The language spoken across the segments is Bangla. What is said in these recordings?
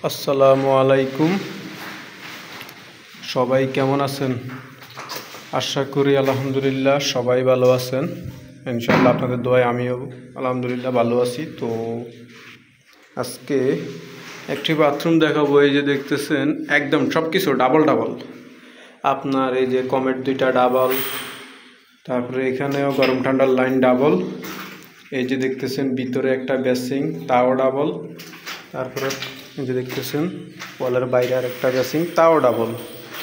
আসসালামু আলাইকুম। সবাই কেমন আছেন? আশা করি আলহামদুলিল্লাহ সবাই ভালো আছেন। ইনশাআল্লাহ আপনাদের দোয়ায় আমিও আলহামদুলিল্লাহ ভালো আছি। তো আজকে একটি বাথরুম দেখাবো। এই যে দেখতেছেন একদম সব কিছু ডাবল ডাবল। আপনার এই যে কমেট দুইটা ডাবল, তারপরে এখানেও গরম ঠান্ডার লাইন ডাবল। এই যে দেখতেছেন ভিতরে একটা বেসিং, তাও ডাবল। তারপরে এই যে দেখতেছেন ওয়ালের বাইরে আর একটা বেসিং, তাও ডাবল।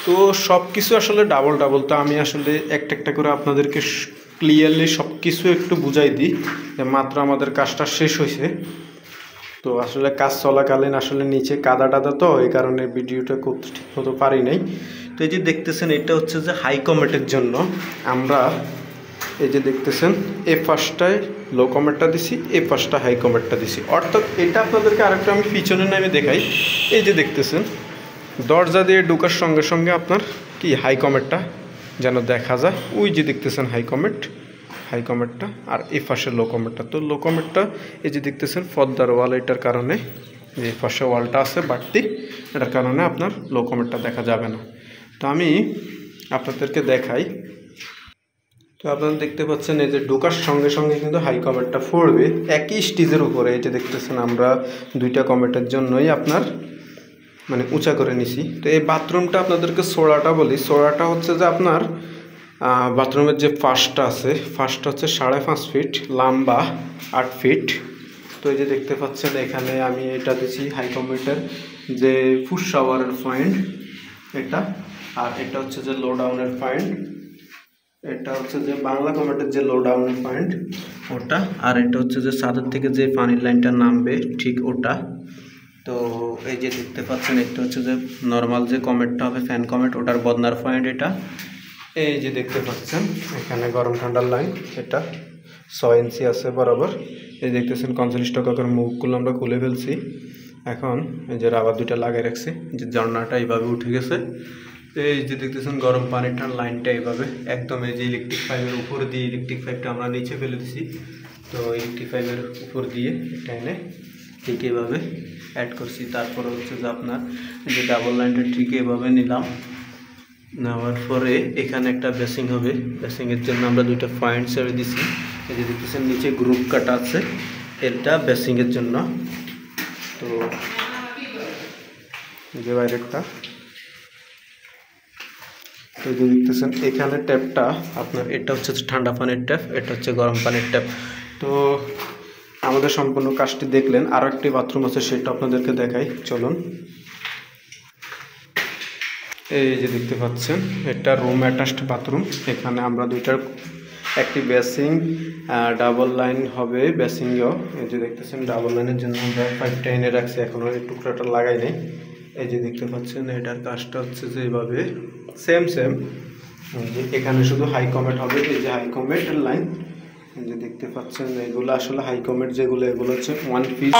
তো সব কিছু আসলে ডাবল ডাবল। তো আমি আসলে একটা একটা করে আপনাদেরকে ক্লিয়ারলি সব কিছু একটু বুঝাই দিই যে মাত্র আমাদের কাজটা শেষ হয়েছে। তো আসলে কাজ চলাকালীন আসলে নিচে কাদা টাদা, তো এই কারণে ভিডিওটা করতে ঠিক মতো পারি নাই। তো এই যে দেখতেছেন এটা হচ্ছে যে হাই কমেটের জন্য আমরা এই যে দেখতেছেন এ ফার্স্টটায় লো কমেটটা দিছি, এ ফার্স্টটা হাই কমেটটা দিছি। অর্থাৎ এটা আপনাদেরকে আরেকটা আমি পিছনে নামে দেখাই। এই যে দেখতেছেন দরজা দিয়ে ঢোকার সঙ্গে সঙ্গে আপনার কি হাই কমেটটা যেন দেখা যায়। ওই যে দেখতেছেন হাই কমেটটা আর এই পাশে লো কমেটটা। তো লো কমেটটা এই যে দেখতেছেন পর্দার ওয়াল, এটার কারণে যে পাশে ওয়ালটা আছে বাড়তি, এটার কারণে আপনার লো কমেটটা দেখা যাবে না। তো আমি আপনাদেরকে দেখাই। তো আপনারা দেখতে পাচ্ছেন এই যে ঢোকার সঙ্গে সঙ্গে কিন্তু হাই কমেটটা পড়বে একই স্টেজের উপরে। এই যে দেখতেছেন আমরা দুইটা কমেটের জন্যই আপনার মানে উঁচা করে নিছি। তো এই বাথরুমটা আপনাদেরকে সোড়াটা বলি। সোড়াটা হচ্ছে যে আপনার বাথরুমের যে ফার্স্টটা আছে, ফার্স্টটা হচ্ছে 5.5 ফিট, লম্বা 8 ফিট। তো এই যে দেখতে পাচ্ছেন এখানে আমি এটা দিছি হাই কমেটের যে ফুট শাওয়ারের পয়েন্ট এটা, আর এটা হচ্ছে যে লো ডাউনের পয়েন্ট। এটা হচ্ছে যে বাংলা কমেটের যে লো ডাউনের পয়েন্ট ওটা, আর এটা হচ্ছে যে ছাদের থেকে যে পানির লাইনটা নামবে ঠিক ওটা। তো এই যে দেখতে পাচ্ছেন এটা হচ্ছে যে নর্মাল যে কমেটটা হবে ফ্যান কমেট, ওটার বদনার পয়েন্ট এটা। এই যে দেখতে পাচ্ছেন এখানে গরম ঠান্ডার লাইন, এটা 6 ইঞ্চি আছে বরাবর। এই দেখতেছেন কনসোল স্টকের মুখগুলো আমরা খুলে ফেলছি। এখন এই যে রাবার দুইটা লাগিয়ে রাখছি, যে ঝর্ণাটা এইভাবে উঠে গেছে। এই যে দেখতেছেন গরম পানিটার লাইনটা এইভাবে একদম এই যে ইলেকট্রিক পাইপের উপর দিয়ে, ইলেকট্রিক পাইপটা আমরা নিচে ফেলে দিছি। তো ইলেকট্রিক পাইপের উপর দিয়ে এটা এনে ঠিক এভাবে অ্যাড করছি। তারপরে হচ্ছে যে আপনার যে ডাবল লাইনটা ঠিক এভাবে নিলাম, নেওয়ার পরে এখানে একটা বেসিং হবে। বেসিংয়ের জন্য আমরা দুইটা পয়েন্ট ছেড়ে দিছি। এই যে দেখতেছেন নিচে গ্রুপ কাটা আছে, এটা বেসিংয়ের জন্য। তো এই যে বাইরেরটা, তো এই যে দেখতেছেন এখানে ট্যাপটা আপনার, এটা হচ্ছে ঠান্ডা পানির ট্যাপ, এটা হচ্ছে গরম পানির ট্যাপ। তো আমাদের সম্পূর্ণ কাজটি দেখলেন। আরও একটি বাথরুম আছে, সেটা আপনাদেরকে দেখাই, চলুন। এই যে দেখতে পাচ্ছেন এটা রুম অ্যাটাচড বাথরুম। এখানে আমরা দুইটার একটি বেসিং ডাবল লাইন হবে বেসিংও। এই যে দেখতেছেন ডাবল লাইনের জন্য আমরা পাইপটা এনে রাখছি, এখনও এই টুকরাটা লাগাই নেই। এই যে দেখতে পাচ্ছেন এটার কাজটা হচ্ছে যে এইভাবে সেম যে এখানে শুধু হাই কমেট হবে। এই যে হাই কমেটের লাইন, এই যে দেখতে পাচ্ছেন এগুলো আসলে হাই কমেট যেগুলো, এগুলো হচ্ছে 1 পিস।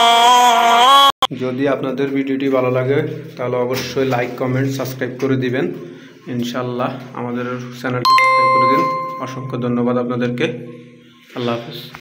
যদি আপনাদের ভিডিওটি ভালো লাগে তাহলে অবশ্যই লাইক, কমেন্ট, সাবস্ক্রাইব করে দিবেন। ইনশাল্লাহ আমাদের চ্যানেলটি সাবস্ক্রাইব করে দিন। অসংখ্য ধন্যবাদ আপনাদেরকে। আল্লাহ হাফেজ।